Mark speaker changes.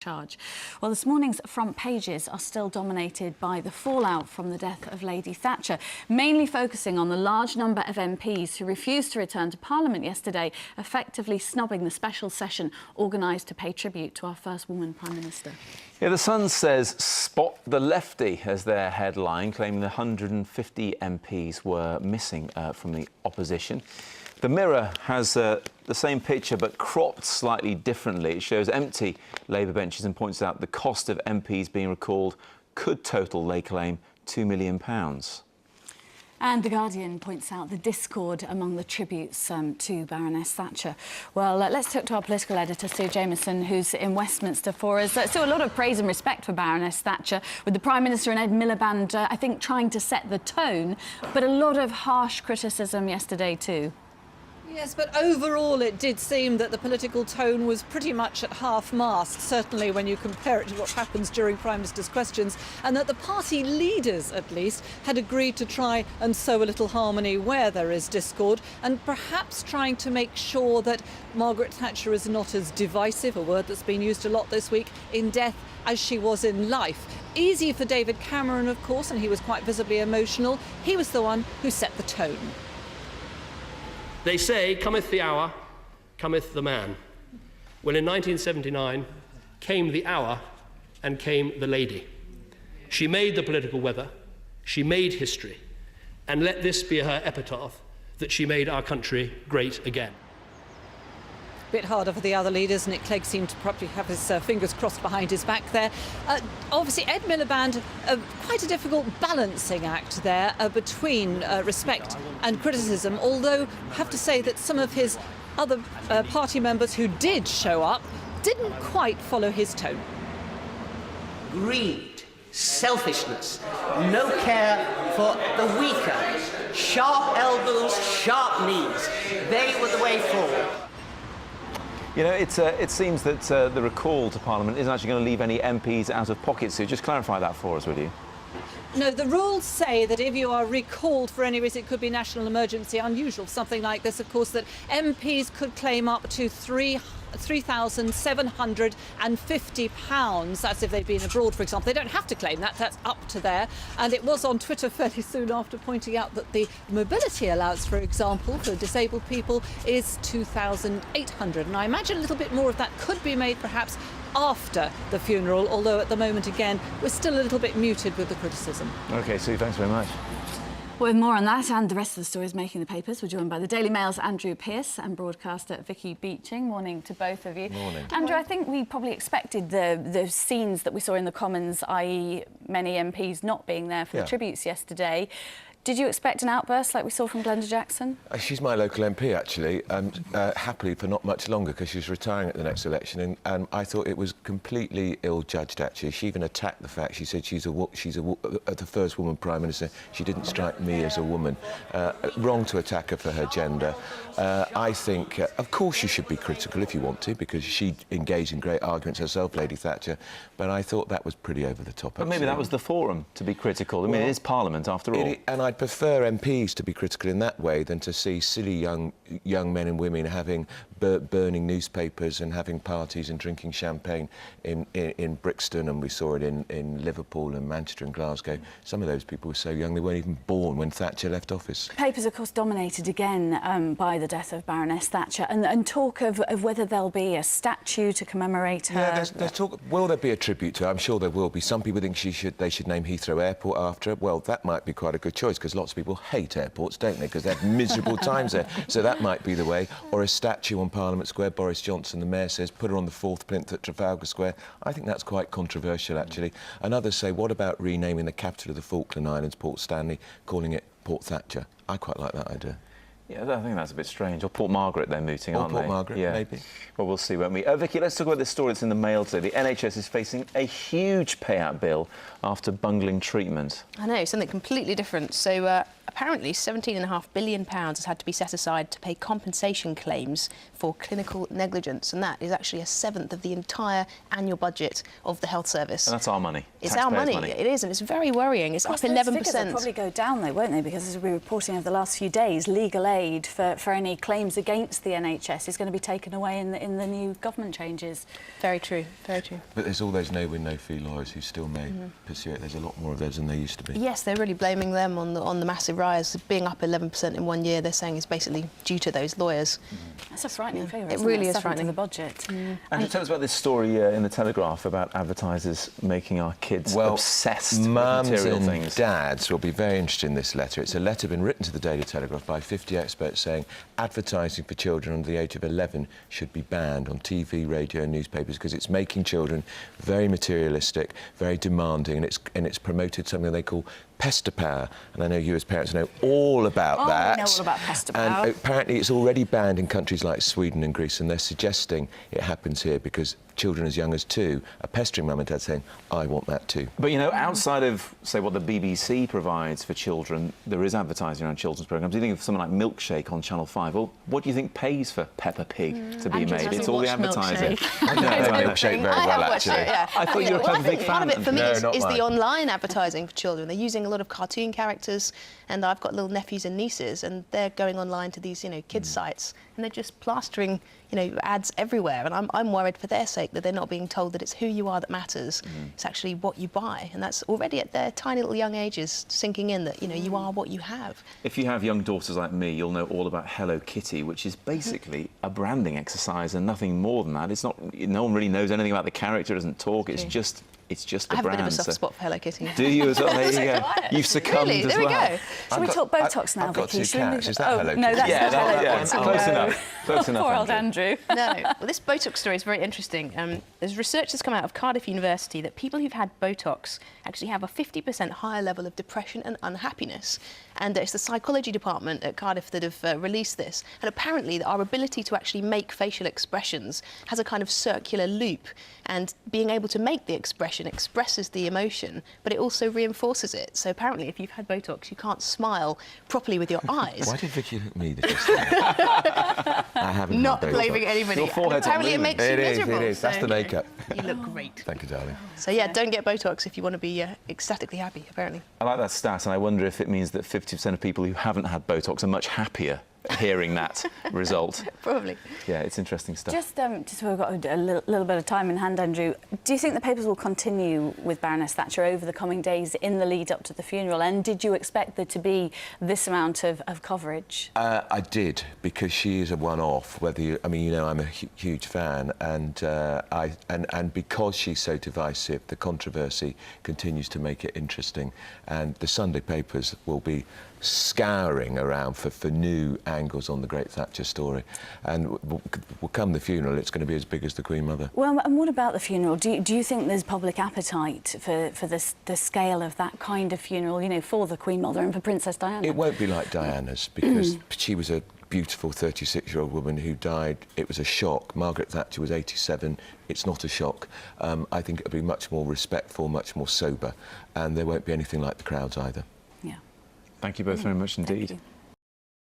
Speaker 1: charge. Well, this morning's front pages are still dominated by the fallout from the death of Lady Thatcher, mainly focusing on the large number of MPs who refused to return to Parliament yesterday, effectively snubbing the special session organised to pay tribute to our first woman Prime Minister.
Speaker 2: Yeah, The Sun says "Spot the Lefty" as their headline, claiming the 150 MPs were missing from the opposition. The Mirror has the same picture but cropped slightly differently. It shows empty Labour benches and points out the cost of MPs being recalled could total, they claim, £2 million.
Speaker 1: And The Guardian points out the discord among the tributes to Baroness Thatcher. Well, let's talk to our political editor, Sue Jameson, who's in Westminster for us. Sue, a lot of praise and respect for Baroness Thatcher, with the Prime Minister and Ed Miliband, I think, trying to set the tone, but a lot of harsh criticism yesterday too.
Speaker 3: Yes, but overall it did seem that the political tone was pretty much at half-mast, certainly when you compare it to what happens during Prime Minister's questions, and that the party leaders, at least, had agreed to try and sow a little harmony where there is discord, and perhaps trying to make sure that Margaret Thatcher is not as divisive, a word that's been used a lot this week, in death as she was in life. Easy for David Cameron, of course, and he was quite visibly emotional. He was the one who set the tone.
Speaker 4: They say, cometh the hour, cometh the man. Well, in 1979, came the hour and came the lady. She made the political weather, she made history, and let this be her epitaph, that she made our country great again.
Speaker 3: Bit harder for the other leaders. Nick Clegg seemed to probably have his fingers crossed behind his back there. Obviously, Ed Miliband, quite a difficult balancing act there between respect and criticism, although I have to say that some of his other party members who did show up didn't quite follow his tone.
Speaker 5: Greed, selfishness, no care for the weaker, sharp elbows, sharp knees. They were the way forward.
Speaker 2: You know, it seems that the recall to Parliament isn't actually going to leave any MPs out of pocket, so just clarify that for us, will you?
Speaker 3: No, the rules say that if you are recalled for any reason, it could be national emergency, unusual, something like this, of course, that MPs could claim up to £3,750. That's if they've been abroad, for example. They don't have to claim that, that's up to there. And it was on Twitter fairly soon after pointing out that the mobility allowance, for example, for disabled people is £2,800. And I imagine a little bit more of that could be made perhaps after the funeral, although at the moment, again, we're still a little bit muted with the criticism.
Speaker 2: OK, Sue, thanks very much.
Speaker 1: Well, with more on that and the rest of the stories making the papers, we're joined by the Daily Mail's Andrew Pearce and broadcaster Vicky Beeching. Morning to both of you.
Speaker 2: Morning.
Speaker 1: Andrew, I think we probably expected the scenes that we saw in the Commons, i.e. many MPs not being there for the tributes yesterday. Did you expect an outburst like we saw from Glenda Jackson?
Speaker 6: She's my local MP, actually, happily for not much longer because she's retiring at the next election, and I thought it was completely ill-judged, actually. She even attacked the fact, she said she's the first woman Prime Minister. She didn't strike me as a woman. Wrong to attack her for her gender. I think, of course, you should be critical if you want to, because she engaged in great arguments herself, Lady Thatcher, but I thought that was pretty over the top.
Speaker 2: But maybe that was the forum to be critical. I mean, it is Parliament, after all.
Speaker 6: And I'd prefer MPs to be critical in that way than to see silly young men and women having burning newspapers and having parties and drinking champagne in Brixton, and we saw it in Liverpool and Manchester and Glasgow. Some of those people were so young they weren't even born when Thatcher left office.
Speaker 1: Papers, of course, dominated again by the death of Baroness Thatcher and talk of whether there'll be a statue to commemorate her.
Speaker 6: Yeah, there's talk. Will there be a tribute to her? I'm sure there will be. Some people think they should name Heathrow Airport after her. Well, that might be quite a good choice, because lots of people hate airports, don't they? Because they have miserable times there. So that might be the way. Or a statue on Parliament Square. Boris Johnson, the mayor, says put her on the 4th plinth at Trafalgar Square. I think that's quite controversial, actually. And others say, what about renaming the capital of the Falkland Islands, Port Stanley, calling it Port Thatcher? I quite like that idea.
Speaker 2: Yeah, I think that's a bit strange. Or Port Margaret, they're mooting, aren't they?
Speaker 6: Port Margaret, maybe.
Speaker 2: Well, we'll see, won't we? Vicky, let's talk about this story that's in the Mail today. The NHS is facing a huge payout bill after bungling treatment.
Speaker 7: I know, something completely different. So apparently £17.5 billion has had to be set aside to pay compensation claims for clinical negligence, and that is actually a seventh of the entire annual budget of the health service.
Speaker 2: And that's our money.
Speaker 7: It's our money. It is, and it's very worrying. It's up 11%.
Speaker 1: Those figures will probably go down, though, won't they? Because as we've been reporting over the last few days, legal aid for any claims against the NHS is going to be taken away in the new government changes.
Speaker 7: Very true, very true.
Speaker 6: But there's all those no-win, no-fee lawyers who still may pursue it. There's a lot more of those than there used to be.
Speaker 7: Yes, they're really blaming them on the massive rise. Being up 11% in 1 year, they're saying it's basically due to those lawyers.
Speaker 1: That's a frightening figure,
Speaker 7: It
Speaker 1: isn't
Speaker 7: really
Speaker 1: it?
Speaker 7: is
Speaker 1: 7th
Speaker 7: frightening.
Speaker 1: of the budget.
Speaker 2: And tell us about this story in the Telegraph about advertisers making our kids obsessed with
Speaker 6: mums
Speaker 2: material
Speaker 6: and
Speaker 2: things.
Speaker 6: dads will be very interested in this letter. It's a letter been written to the Daily Telegraph by 50 experts saying advertising for children under the age of 11 should be banned on TV, radio and newspapers because it's making children very materialistic, very demanding, and it's promoted something they call pester power, and I know you as parents know all about that.
Speaker 1: I know all about pester
Speaker 6: and
Speaker 1: power.
Speaker 6: apparently it's already banned in countries like Sweden and Greece, and they're suggesting it happens here because children as young as 2 are pestering mum and dad saying, I want that too.
Speaker 2: But, you know, outside of, say, what the BBC provides for children, there is advertising around children's programmes. You think of something like Milkshake on Channel 5. Well, what do you think pays for Peppa Pig to be
Speaker 7: Andrew
Speaker 2: made?
Speaker 7: hasn't
Speaker 2: It's all the
Speaker 7: watched
Speaker 2: advertising.
Speaker 7: Milkshake.
Speaker 6: I know Milkshake very
Speaker 7: I
Speaker 6: well,
Speaker 7: have watched
Speaker 6: actually.
Speaker 7: it, yeah.
Speaker 2: I thought you were a
Speaker 7: Well, I
Speaker 2: Peppa Pig
Speaker 7: think part of
Speaker 2: fan.
Speaker 7: it for me
Speaker 6: No,
Speaker 7: is
Speaker 6: not
Speaker 7: the
Speaker 6: mine.
Speaker 7: online advertising for children. They're using a lot of cartoon characters, and I've got little nephews and nieces, and they're going online to these, kids sites, and they're just plastering, ads everywhere. And I'm worried for their sake that they're not being told that it's who you are that matters. It's actually what you buy, and that's already at their tiny little young ages sinking in that you are what you have.
Speaker 2: If you have young daughters like me, you'll know all about Hello Kitty, which is basically a branding exercise and nothing more than that. It's not. No one really knows anything about the character. It doesn't talk. It's just the
Speaker 7: I have
Speaker 2: brand.
Speaker 7: a bit of a soft spot for Hello Kitty.
Speaker 2: Do you as well? There you go. You've succumbed
Speaker 7: Really?
Speaker 2: as
Speaker 7: There we
Speaker 2: well.
Speaker 7: go.
Speaker 1: Shall we talk Botox now,
Speaker 6: I've got
Speaker 1: Vicky?
Speaker 6: 2 cats. Is that Hello
Speaker 1: No,
Speaker 6: Kitty?
Speaker 1: that's
Speaker 2: Yeah,
Speaker 1: not Hello
Speaker 2: yeah,
Speaker 1: Kitty.
Speaker 2: close
Speaker 1: No.
Speaker 2: enough. Close enough.
Speaker 1: Poor old Andrew.
Speaker 7: No. Well, this Botox story is very interesting. There's research that's come out of Cardiff University that people who've had Botox actually have a 50% higher level of depression and unhappiness. And it's the psychology department at Cardiff that have released this. And apparently our ability to actually make facial expressions has a kind of circular loop. And being able to make the expression expresses the emotion, but it also reinforces it. So apparently if you've had Botox, you can't smile properly with your eyes.
Speaker 6: Why did Vicky look at me this time? I haven't
Speaker 7: Not
Speaker 6: had Botox.
Speaker 7: blaming anybody.
Speaker 2: Your forehead's
Speaker 7: Apparently it
Speaker 2: unmoving.
Speaker 7: makes you
Speaker 6: It is,
Speaker 7: miserable.
Speaker 6: it is. That's
Speaker 7: so,
Speaker 6: the makeup.
Speaker 7: You look great.
Speaker 6: Thank you, darling.
Speaker 7: So yeah, don't get Botox if you want to be ecstatically happy, apparently.
Speaker 2: I like that stat, and I wonder if it means that 50% of people who haven't had Botox are much happier hearing that result.
Speaker 7: Probably.
Speaker 2: Yeah, it's interesting stuff.
Speaker 1: Just we've got a little bit of time in hand, Andrew. Do you think the papers will continue with Baroness Thatcher over the coming days in the lead up to the funeral? And did you expect there to be this amount of coverage?
Speaker 6: I did, because she is a one-off. I'm a huge fan, and because she's so divisive, the controversy continues to make it interesting. And the Sunday papers will be scouring around for new angles on the great Thatcher story, and will come the funeral, it's going to be as big as the Queen Mother.
Speaker 1: Well, and what about the funeral? Do you think there's public appetite for the scale of that kind of funeral, for the Queen Mother and for Princess Diana?
Speaker 6: It won't be like Diana's, because she was a beautiful 36-year-old woman who died. It was a shock. Margaret Thatcher was 87. It's not a shock. I think it'll be much more respectful, much more sober, and there won't be anything like the crowds either.
Speaker 1: Yeah.
Speaker 2: Thank you both very much indeed.
Speaker 1: Thank you.